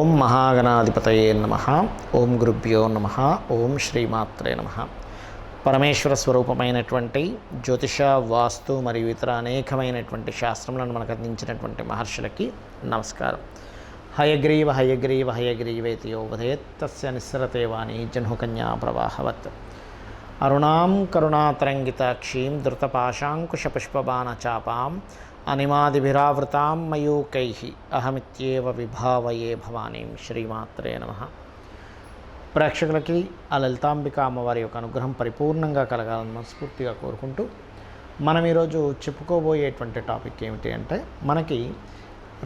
ఓం మహాగణాధిపతయే నమః. ఓం గురుభ్యో నమః. ఓం శ్రీమాత్రే నమః. పరమేశ్వర స్వరూపమైనటువంటి జ్యోతిష, వాస్తు మరియు ఇతర అనేకమైనటువంటి శాస్త్రములను మనకు అందించినటువంటి మహర్షులకి నమస్కారం. హయగ్రీవ హయగ్రీవ హయగ్రీవేతి యో వదేత్ తస్య నిస్సరతే వాణి జహ్నుకన్యా ప్రవాహవత్. అరుణాం కరుణాతరంగితాక్షీం ధృతపాశాంకుశపుష్పబాణచాపాం అనిమాదిభిరావృతాం మయూకైః అహమిత్యేవ విభావయే భవానీం. శ్రీమాత్రే నమః. ప్రేక్షకులకి ఆ లలితాంబిక అమ్మవారి యొక్క అనుగ్రహం పరిపూర్ణంగా కలగాలని మనస్ఫూర్తిగా కోరుకుంటూ మనం ఈరోజు చెప్పుకోబోయేటువంటి టాపిక్ ఏమిటి అంటే, మనకి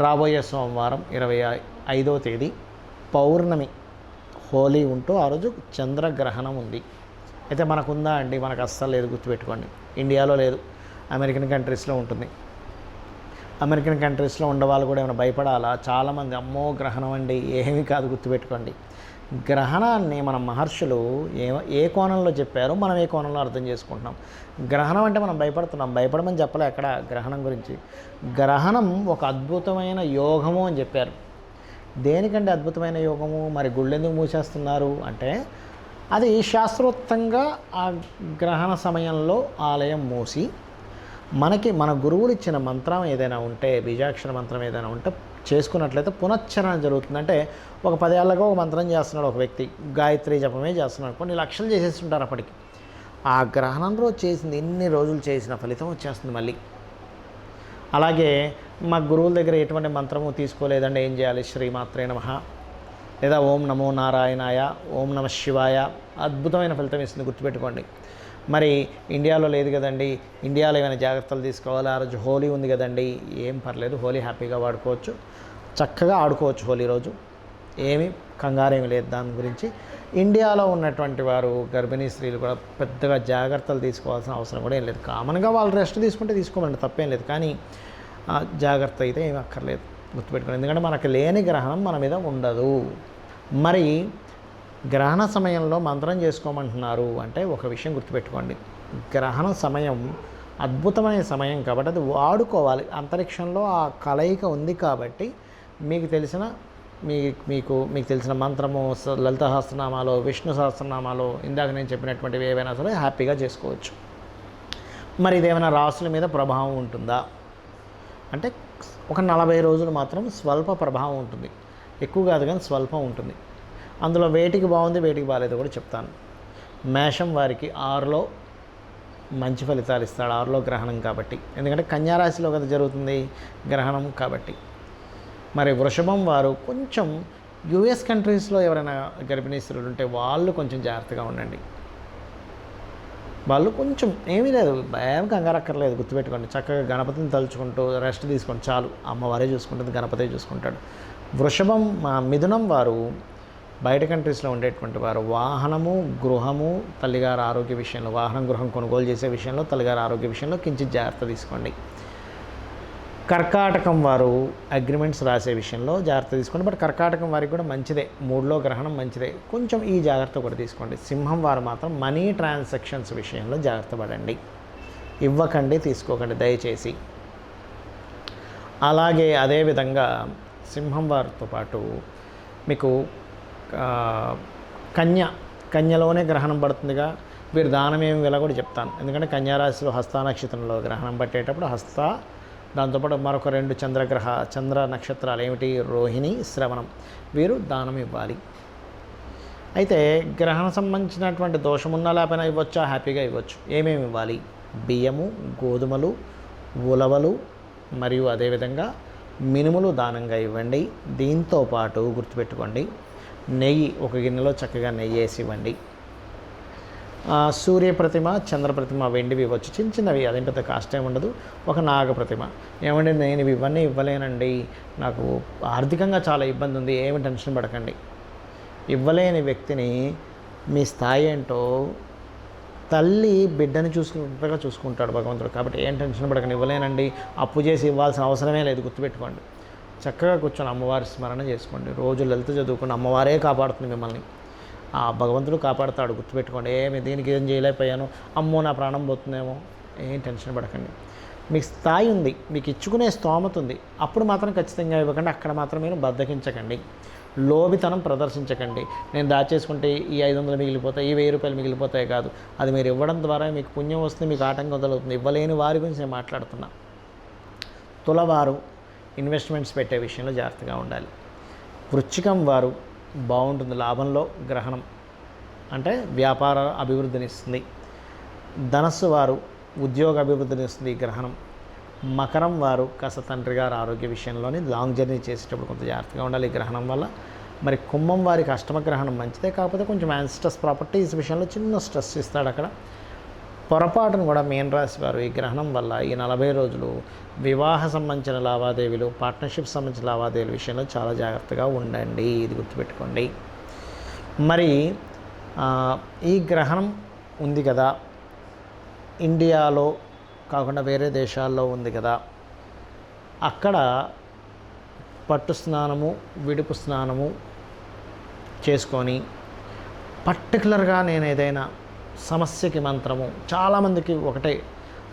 రాబోయే సోమవారం 25వ తేదీ పౌర్ణమి హోలీ ఉంటూ ఆ రోజు చంద్రగ్రహణం ఉంది. అయితే మనకుందా అండి? మనకు అస్సలు లేదు, గుర్తుపెట్టుకోండి. ఇండియాలో లేదు, అమెరికన్ కంట్రీస్లో ఉంటుంది. అమెరికన్ కంట్రీస్లో ఉండేవాళ్ళు కూడా ఏమైనా భయపడాలా? చాలామంది అమ్మో గ్రహణం అండి, ఏమీ కాదు, గుర్తుపెట్టుకోండి. గ్రహణాన్ని మన మహర్షులు ఏ కోణంలో చెప్పారో మనం ఏ కోణంలో అర్థం చేసుకుంటున్నాం. గ్రహణం అంటే మనం భయపడుతున్నాం, భయపడమని చెప్పలే ఎక్కడ గ్రహణం గురించి. గ్రహణం ఒక అద్భుతమైన యోగము అని చెప్పారు. దేనికంటే అద్భుతమైన యోగము? మరి గుళ్ళు ఎందుకు మూసేస్తున్నారు అంటే, అది శాస్త్రోక్తంగా ఆ గ్రహణ సమయంలో ఆలయం మూసి మనకి మన గురువులు ఇచ్చిన మంత్రం ఏదైనా ఉంటే, బీజాక్షర మంత్రం ఏదైనా ఉంటే చేసుకున్నట్లయితే పునశ్చరణ జరుగుతుంది. అంటే ఒక 10 ఏళ్ళగా ఒక మంత్రం చేస్తున్నాడు ఒక వ్యక్తి, గాయత్రి జపమే చేస్తున్నాడు, కొన్ని లక్షలు చేసేస్తుంటారు. అప్పటికి ఆ గ్రహణం రోజు చేసింది ఎన్ని రోజులు చేసిన ఫలితం వచ్చేస్తుంది మళ్ళీ. అలాగే మా గురువుల దగ్గర ఎటువంటి మంత్రము తీసుకోలేదంటే ఏం చేయాలి? శ్రీమాత్రే నమః లేదా ఓం నమో నారాయణాయ, ఓం నమ శివాయ, అద్భుతమైన ఫలితం ఇస్తుంది, గుర్తుపెట్టుకోండి. మరి ఇండియాలో లేదు కదండి, ఇండియాలో ఏమైనా జాగ్రత్తలు తీసుకోవాలి? ఆ రోజు హోలీ ఉంది కదండి, ఏం పర్లేదు, హోలీ హ్యాపీగా వాడుకోవచ్చు, చక్కగా ఆడుకోవచ్చు హోలీ రోజు, ఏమీ కంగారేమి లేదు దాని గురించి. ఇండియాలో ఉన్నటువంటి వారు, గర్భిణీ స్త్రీలు కూడా పెద్దగా జాగ్రత్తలు తీసుకోవాల్సిన అవసరం కూడా ఏం లేదు. కామన్గా వాళ్ళు రెస్ట్ తీసుకుంటే తీసుకోమండి, తప్పేం లేదు, కానీ జాగ్రత్త అయితే ఏమి అక్కర్లేదు, గుర్తుపెట్టుకోండి. ఎందుకంటే మనకు లేని గ్రహణం మన మీద ఉండదు. మరి గ్రహణ సమయంలో మంత్రం చేసుకోమంటున్నారు అంటే ఒక విషయం గుర్తుపెట్టుకోండి, గ్రహణ సమయం అద్భుతమైన సమయం కాబట్టి అది వాడుకోవాలి. అంతరిక్షంలో ఆ కలయిక ఉంది కాబట్టి మీకు తెలిసిన మంత్రము, లలిత సహస్రనామాలు, విష్ణు సహస్రనామాలు, ఇందాక నేను చెప్పినటువంటివి ఏవైనా సరే హ్యాపీగా చేసుకోవచ్చు. మరి ఇదేమైనా రాసుల మీద ప్రభావం ఉంటుందా అంటే, ఒక 40 రోజులు మాత్రం స్వల్ప ప్రభావం ఉంటుంది, ఎక్కువ కాదు కానీ స్వల్పం ఉంటుంది. అందులో వేటికి బాగుంది, వేటికి బాగాలేదో కూడా చెప్తాను. మేషం వారికి 6లో మంచి ఫలితాలు ఇస్తాడు, 6లో గ్రహణం కాబట్టి, ఎందుకంటే కన్యారాశిలో కదా జరుగుతుంది గ్రహణం కాబట్టి. మరి వృషభం వారు కొంచెం యుఎస్ కంట్రీస్లో ఎవరైనా గర్భిణీ స్త్రీలు ఉంటే వాళ్ళు కొంచెం జాగ్రత్తగా ఉండండి. వాళ్ళు కొంచెం ఏమీ లేదు, భయం కంగారక్కర్లేదు, గుర్తుపెట్టుకోండి. చక్కగా గణపతిని తలుచుకుంటూ రెస్ట్ తీసుకోండి చాలు, అమ్మవారే చూసుకుంటుంది, గణపతే చూసుకుంటాడు. వృషభం మిథునం వారు బయట కంట్రీస్లో ఉండేటువంటి వారు వాహనము, గృహము, తల్లిగారు ఆరోగ్య విషయంలో, వాహనం గృహం కొనుగోలు చేసే విషయంలో, తల్లిగారు ఆరోగ్య విషయంలో కించిత్ జాగ్రత్త తీసుకోండి. కర్కాటకం వారు అగ్రిమెంట్స్ రాసే విషయంలో జాగ్రత్త తీసుకోండి. బట్ కర్కాటకం వారికి కూడా మంచిదే, 3లో గ్రహణం మంచిదే, కొంచెం ఈ జాగ్రత్త కూడా తీసుకోండి. సింహం వారు మాత్రం మనీ ట్రాన్సాక్షన్స్ విషయంలో జాగ్రత్త పడండి, ఇవ్వకండి, తీసుకోకండి దయచేసి. అలాగే అదేవిధంగా సింహం వారితో పాటు మీకు కన్యలోనే గ్రహణం పడుతుందిగా, వీరు దానం ఏమి వెళ్ళ కూడా చెప్తాను. ఎందుకంటే కన్యారాశిలో హస్త నక్షత్రంలో గ్రహణం పట్టేటప్పుడు హస్త, దాంతోపాటు మరొక 2 చంద్ర నక్షత్రాలు ఏమిటి, రోహిణి, శ్రవణం, వీరు దానం ఇవ్వాలి. అయితే గ్రహణం సంబంధించినటువంటి దోషమున్నా లేకపోయినా ఇవ్వచ్చా? హ్యాపీగా ఇవ్వచ్చు. ఏమేమి ఇవ్వాలి? బియ్యము, గోధుమలు, ఉలవలు మరియు అదేవిధంగా మినుములు దానంగా ఇవ్వండి. దీంతో పాటు గుర్తుపెట్టుకోండి, నెయ్యి, ఒక గిన్నెలో చక్కగా నెయ్యి వేసి ఇవ్వండి. సూర్య ప్రతిమ, చంద్ర ప్రతిమ వెండివి ఇవ్వచ్చు, చిన్న చిన్నవి, అదేం పెద్ద కాస్ట్ ఏమి ఉండదు. ఒక నాగ ప్రతిమ. ఏమండి నేను ఇవన్నీ ఇవ్వలేనండి, నాకు ఆర్థికంగా చాలా ఇబ్బంది ఉంది, ఏమి టెన్షన్ పడకండి. ఇవ్వలేని వ్యక్తిని మీ స్థాయి ఏంటో తల్లి బిడ్డని చూసుకుంటగా చూసుకుంటాడు భగవంతుడు, కాబట్టి ఏం టెన్షన్ పడకండి. ఇవ్వలేనండి, అప్పు చేసి ఇవ్వాల్సిన అవసరమే లేదు, గుర్తుపెట్టుకోండి. చక్కగా కూర్చొని అమ్మవారి స్మరణ చేసుకోండి, రోజు లలిత చదువుకోండి, అమ్మవారే కాపాడుతుంది మిమ్మల్ని, ఆ భగవంతుడు కాపాడుతాడు, గుర్తుపెట్టుకోండి. దీనికి ఏం చేయలేకపోయాను, అమ్మో నా ప్రాణం పోతుందేమో, ఏం టెన్షన్ పడకండి. మీకు స్థాయి ఉంది, మీకు ఇచ్చుకునే స్తోమత ఉంది, అప్పుడు మాత్రం ఖచ్చితంగా ఇవ్వకండి, అక్కడ మాత్రం మీరు బద్దకించకండి. లోభితనం ప్రదర్శించకండి. నేను దాచేసుకుంటే ఈ 500 మిగిలిపోతాయి, ఈ 1000 రూపాయలు మిగిలిపోతాయి కాదు. అది మీరు ఇవ్వడం ద్వారా మీకు పుణ్యం వస్తుంది, మీకు ఆటంకం వదులుతుంది. ఇవ్వలేని వారి గురించి నేను మాట్లాడుతున్నా. తులవారు ఇన్వెస్ట్మెంట్స్ పెట్టే విషయంలో జాగ్రత్తగా ఉండాలి. వృశ్చికం వారు బాగుంటుంది, లాభంలో గ్రహణం అంటే వ్యాపార అభివృద్ధినిస్తుంది. ధనస్సు వారు ఉద్యోగ అభివృద్ధినిస్తుంది ఈ గ్రహణం. మకరం వారు కాస్త తండ్రి గారు ఆరోగ్య విషయంలోని లాంగ్ జర్నీ చేసేటప్పుడు కొంత జాగ్రత్తగా ఉండాలి ఈ గ్రహణం వల్ల. మరి కుంభం వారికి అష్టమ గ్రహణం మంచిదే, కాకపోతే కొంచెం యాన్స్టస్ ప్రాపర్టీస్ విషయంలో చిన్న స్ట్రెస్ ఇస్తాడు అక్కడ. పొరపాటును కూడా మీన రాశి వారు ఈ గ్రహణం వల్ల ఈ 40 రోజులు వివాహ సంబంధించిన లావాదేవీలు, పార్ట్నర్షిప్ సంబంధించిన లావాదేవీల విషయంలో చాలా జాగ్రత్తగా ఉండండి, ఇది గుర్తుపెట్టుకోండి. మరి ఈ గ్రహణం ఉంది కదా, ఇండియాలో కాకుండా వేరే దేశాల్లో ఉంది కదా, అక్కడ పట్టు స్నానము, విడుపు స్నానము చేసుకొని పర్టికులర్గా నేను ఏదైనా సమస్యకి మంత్రము, చాలామందికి ఒకటే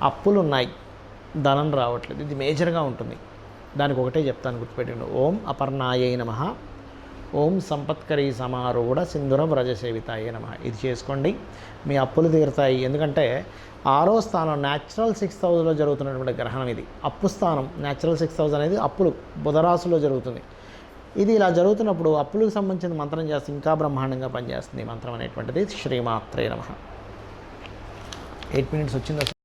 అప్పులు ఉన్నాయి, ధనం రావట్లేదు, ఇది మేజర్గా ఉంటుంది. దానికి ఒకటే చెప్తాను, గుర్తుపెట్టండి. ఓం అపర్ణాయై నమః, ఓం సంపత్కరీ సమారూఢ సింధుర వ్రజసేవితాయే నమః. ఇది చేసుకోండి, మీ అప్పులు తీరుతాయి. ఎందుకంటే 6వ స్థానం న్యాచురల్ 6th హౌస్లో జరుగుతున్నటువంటి గ్రహణం ఇది. అప్పు స్థానం న్యాచురల్ 6th హౌస్ అనేది అప్పులు బుధరాశిలో జరుగుతుంది. ఇది ఇలా జరుగుతున్నప్పుడు అప్పులకు సంబంధించిన మంత్రం చేస్తే ఇంకా బ్రహ్మాండంగా పనిచేస్తుంది ఈ మంత్రం అనేటువంటిది. శ్రీమాత్రే నమః. 8 minutes వచ్చిందా?